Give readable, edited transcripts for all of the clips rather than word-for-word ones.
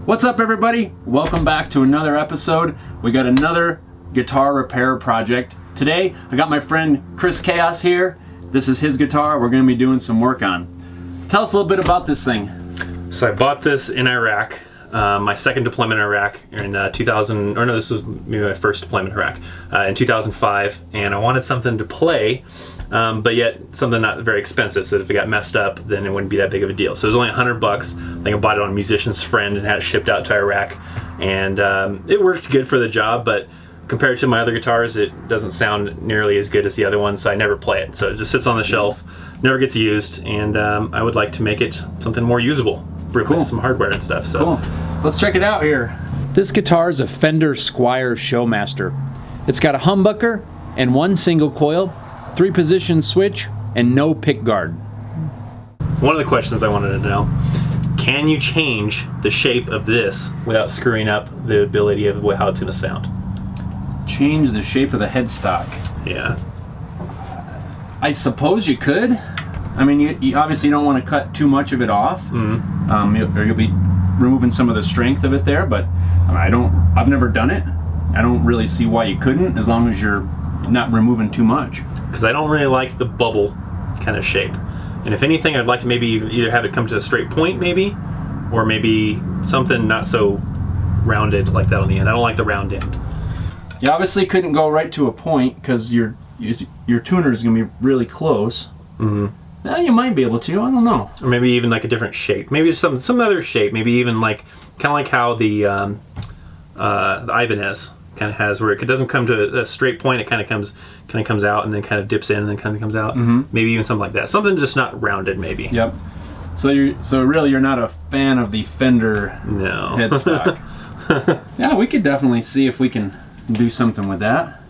What's up, everybody? Welcome back to another episode. We got another guitar repair project. Today, I got my friend Chris Chaos here. This is his guitar we're going to be doing some work on. Tell us a little bit about this thing. So I bought this in Iraq, my second deployment in Iraq in 2000, or no, this was maybe my first deployment in Iraq, in 2005, and I wanted something to play, but yet something not very expensive, so that if it got messed up, then it wouldn't be that big of a deal. So it was only $100. I think I bought it on a musician's friend and had it shipped out to Iraq, and it worked good for the job, but compared to my other guitars, it doesn't sound nearly as good as the other ones, so I never play it. So it just sits on the shelf, never gets used, and I would like to make it something more usable, replace some hardware and stuff. So cool. Let's check it out here. This guitar is a Fender Squire Showmaster. It's got a humbucker and one single coil, 3-position switch, and no pick guard. One of the questions I wanted to know, can you change the shape of this without screwing up the ability of how it's going to sound? Change the shape of the headstock. Yeah. I suppose you could. I mean, you obviously don't want to cut too much of it off, or you'll be removing some of the strength of it there. But I've never done it. I don't really see why you couldn't, as long as you're not removing too much. Because I don't really like the bubble kind of shape. And if anything, I'd like to maybe either have it come to a straight point, maybe, or maybe something not so rounded like that on the end. I don't like the round end. You obviously couldn't go right to a point because your tuner is going to be really close. Well, you might be able to. I don't know. Or maybe even like a different shape. Maybe some other shape. Maybe even like kind of like how the Ibanez kind of has, where it doesn't come to a straight point. It kind of comes out and then kind of dips in and then kind of comes out. Maybe even something like that. Something just not rounded, maybe. Yep. So really you're not a fan of the Fender headstock. Yeah, we could definitely see if we can do something with that.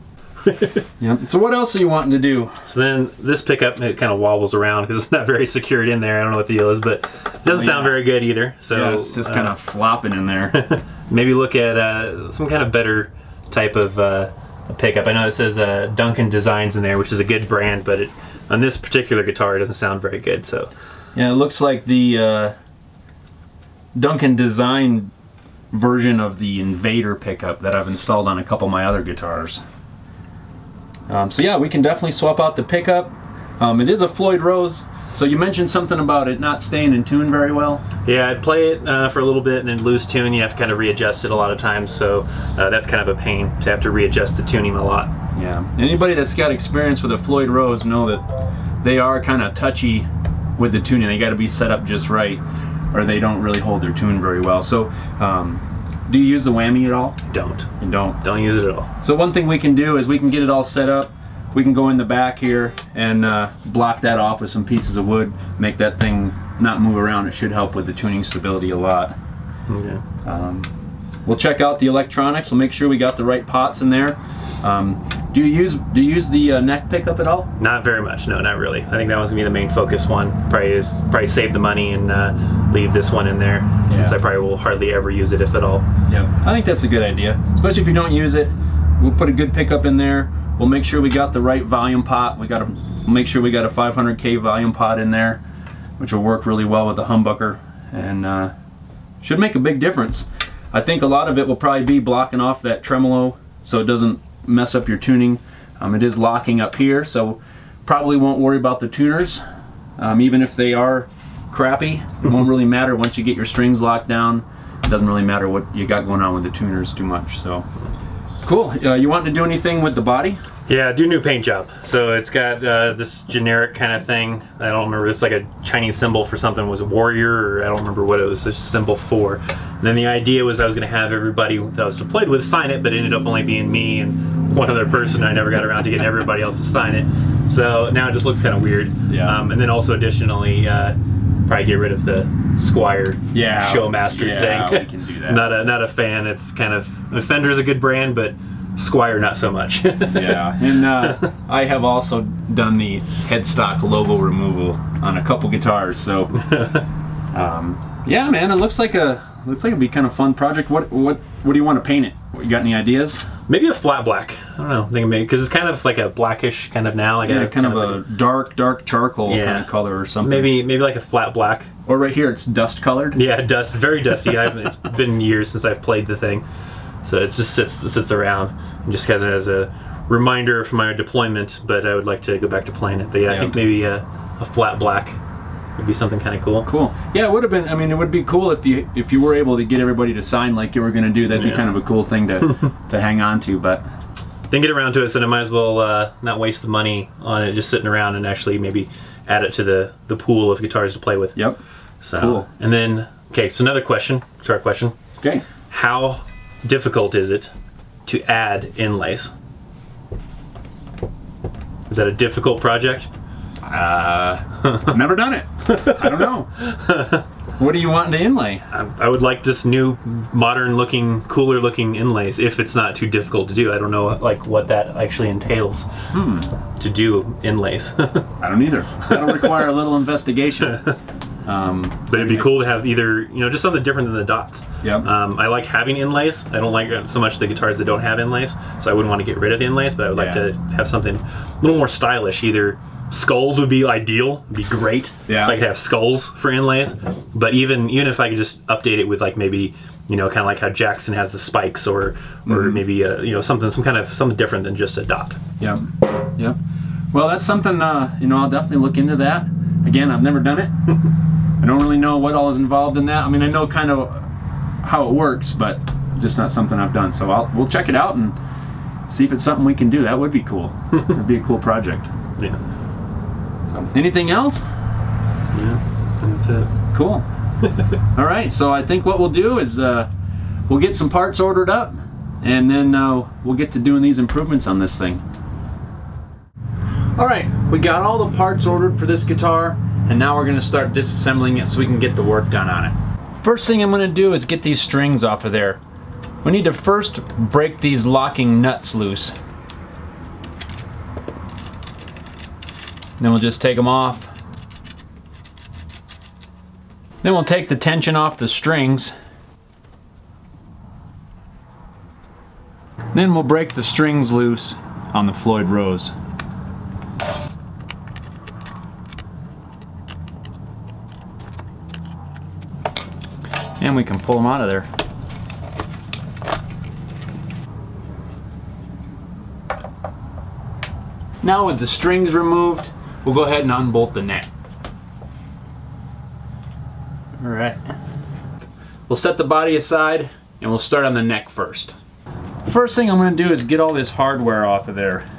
Yep. So what else are you wanting to do? So then this pickup, it kind of wobbles around because it's not very secured in there. I don't know what the deal is, but it doesn't sound very good either. So yeah, it's just kind of flopping in there. Maybe look at some kind of better type of pickup. I know it says Duncan Designs in there, which is a good brand, but on this particular guitar, it doesn't sound very good. So yeah, it looks like the Duncan Design version of the Invader pickup that I've installed on a couple of my other guitars. So yeah, we can definitely swap out the pickup. It is a Floyd Rose, so you mentioned something about it not staying in tune very well. Yeah, I'd play it for a little bit and then lose tune. You have to kind of readjust it a lot of times, so that's kind of a pain to have to readjust the tuning a lot. Yeah, anybody that's got experience with a Floyd Rose know that they are kind of touchy with the tuning. They got to be set up just right, or they don't really hold their tune very well. So do you use the whammy at all? Don't. You don't? Don't use it at all. So one thing we can do is we can get it all set up. We can go in the back here and block that off with some pieces of wood, make that thing not move around. It should help with the tuning stability a lot. Okay. We'll check out the electronics. We'll make sure we got the right pots in there. Do you use the neck pickup at all? Not very much. No, not really. I think that was gonna be the main focus one. Probably save the money and leave this one in there, since I probably will hardly ever use it, if at all. Yeah, I think that's a good idea. Especially if you don't use it, we'll put a good pickup in there. We'll make sure we got the right volume pot. We'll make sure we got a 500K volume pot in there, which will work really well with the humbucker, and should make a big difference. I think a lot of it will probably be blocking off that tremolo so it doesn't mess up your tuning. It is locking up here, so probably won't worry about the tuners. Even if they are crappy, it won't really matter once you get your strings locked down. It doesn't really matter what you got going on with the tuners too much. So cool. You wanting to do anything with the body? Yeah, do new paint job. So it's got this generic kind of thing. I don't remember. It's like a Chinese symbol for something. It was a warrior, or I don't remember what it was. It's a symbol for. And then the idea was I was going to have everybody that I was deployed with sign it, but it ended up only being me and one other person. I never got around to getting everybody else to sign it. So now it just looks kind of weird. Yeah. And then also additionally, probably get rid of the Squire Showmaster thing. Yeah, we can do that. Not a fan. It's kind of, Fender's a good brand, but Squire not so much. Yeah, and I have also done the headstock logo removal on a couple guitars. So yeah, man, it looks like it'd be kind of fun project. What do you want to paint it? You got any ideas? Maybe a flat black. I don't know. I think maybe because it's kind of like a blackish kind of now. Like Yeah, a kind of like a dark charcoal Yeah. kind of color or something. maybe like a flat black. Or right here, it's dust colored. Yeah, dust. Very dusty. It's been years since I've played the thing, so it just sits around and just kind of as a reminder for my deployment. But I would like to go back to playing it. But yeah, I think maybe a flat black would be something kind of cool. Cool. Yeah, it would have been. I mean, it would be cool if you were able to get everybody to sign like you were going to do. That'd be kind of a cool thing to to hang on to. But didn't get around to it, so I might as well not waste the money on it just sitting around and actually maybe add it to the pool of guitars to play with. Yep. So, cool. And then, okay, so another guitar question. Okay. How difficult is it to add inlays? Is that a difficult project? Never done it. I don't know. What do you want to inlay? I would like just new, modern looking, cooler looking inlays if it's not too difficult to do. I don't know like what that actually entails to do inlays. I don't either. That'll require a little investigation. But it'd be cool to have either, just something different than the dots. Yep. I like having inlays. I don't like so much the guitars that don't have inlays, so I wouldn't want to get rid of the inlays, but I would like to have something a little more stylish. Either skulls would be ideal, would be great. Yeah. If I could have skulls for inlays, but even if I could just update it with like maybe, kind of like how Jackson has the spikes or maybe, something different than just a dot. Yep. Yep. Well, that's something, I'll definitely look into that. Again, I've never done it. I don't really know what all is involved in that. I mean, I know kind of how it works, but just not something I've done. So we'll check it out and see if it's something we can do. That would be cool. It'd be a cool project. Yeah. So, anything else? Yeah, that's it. Cool. All right, so I think what we'll do is we'll get some parts ordered up, and then we'll get to doing these improvements on this thing. All right, we got all the parts ordered for this guitar, and now we're going to start disassembling it so we can get the work done on it. First thing I'm going to do is get these strings off of there. We need to first break these locking nuts loose. Then we'll just take them off. Then we'll take the tension off the strings. Then we'll break the strings loose on the Floyd Rose. And we can pull them out of there. Now with the strings removed, we'll go ahead and unbolt the neck. Alright. We'll set the body aside and we'll start on the neck first. First thing I'm going to do is get all this hardware off of there.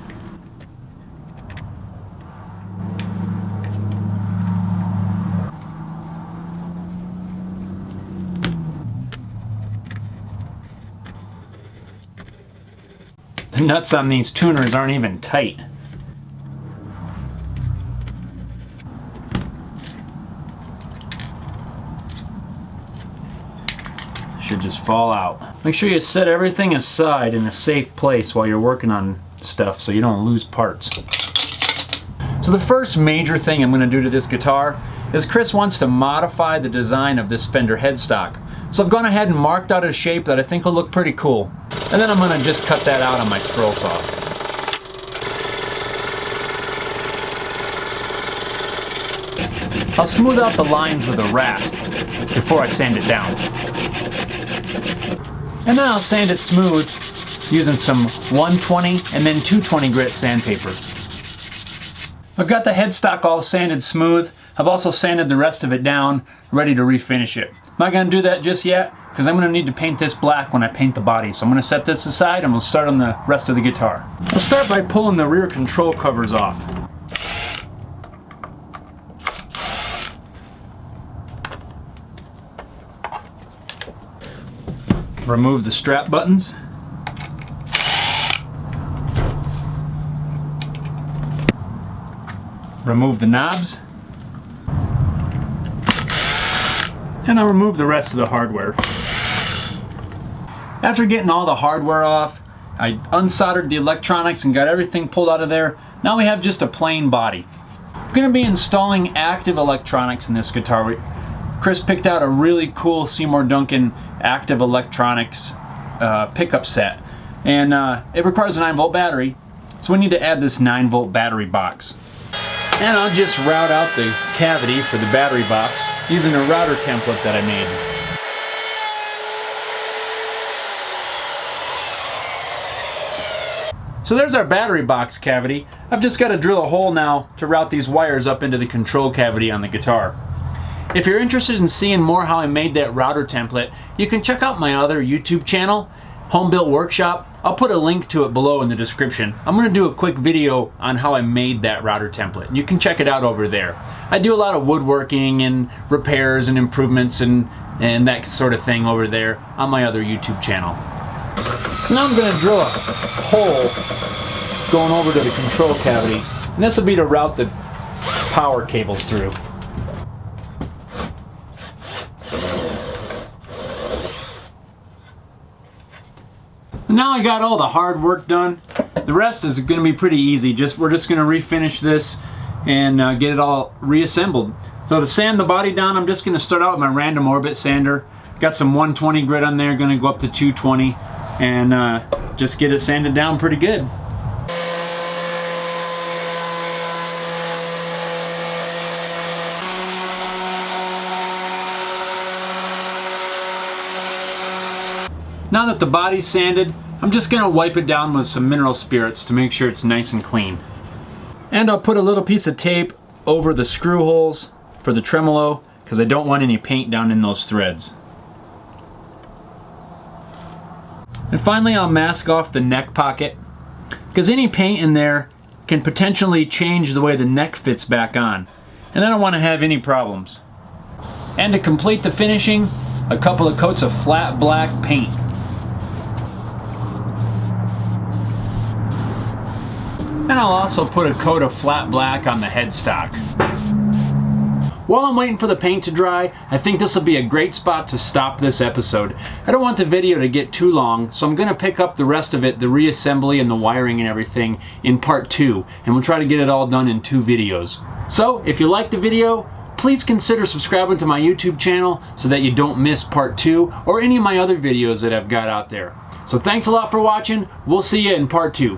The nuts on these tuners aren't even tight. Should just fall out. Make sure you set everything aside in a safe place while you're working on stuff so you don't lose parts. So the first major thing I'm going to do to this guitar is Chris wants to modify the design of this Fender headstock. So I've gone ahead and marked out a shape that I think will look pretty cool. And then I'm going to just cut that out on my scroll saw. I'll smooth out the lines with a rasp before I sand it down. And then I'll sand it smooth using some 120 and then 220 grit sandpaper. I've got the headstock all sanded smooth. I've also sanded the rest of it down, ready to refinish it. I'm not going to do that just yet because I'm going to need to paint this black when I paint the body. So I'm going to set this aside and we'll start on the rest of the guitar. We'll start by pulling the rear control covers off. Remove the strap buttons. Remove the knobs. And I'll remove the rest of the hardware. After getting all the hardware off, I unsoldered the electronics and got everything pulled out of there. Now we have just a plain body. I'm going to be installing active electronics in this guitar. Chris picked out a really cool Seymour Duncan active electronics pickup set. And it requires a 9-volt battery, so we need to add this 9-volt battery box. And I'll just route out the cavity for the battery box using a router template that I made. So there's our battery box cavity. I've just got to drill a hole now to route these wires up into the control cavity on the guitar. If you're interested in seeing more how I made that router template, you can check out my other YouTube channel, Home Built Workshop. I'll put a link to it below in the description. I'm going to do a quick video on how I made that router template. You can check it out over there. I do a lot of woodworking and repairs and improvements and that sort of thing over there on my other YouTube channel. Now I'm going to drill a hole going over to the control cavity, and this will be to route the power cables through. Now I got all the hard work done. The rest is going to be pretty easy. We're just going to refinish this and get it all reassembled. So to sand the body down, I'm just going to start out with my random orbit sander. Got some 120 grit on there, going to go up to 220 and just get it sanded down pretty good. Now that the body's sanded, I'm just going to wipe it down with some mineral spirits to make sure it's nice and clean. And I'll put a little piece of tape over the screw holes for the tremolo because I don't want any paint down in those threads. And finally I'll mask off the neck pocket because any paint in there can potentially change the way the neck fits back on. And I don't want to have any problems. And to complete the finishing, a couple of coats of flat black paint. And I'll also put a coat of flat black on the headstock. While I'm waiting for the paint to dry, I think this will be a great spot to stop this episode. I don't want the video to get too long, so I'm going to pick up the rest of it, the reassembly and the wiring and everything, in part 2, and we'll try to get it all done in 2 videos. So, if you liked the video, please consider subscribing to my YouTube channel so that you don't miss part 2 or any of my other videos that I've got out there. So thanks a lot for watching. We'll see you in part 2.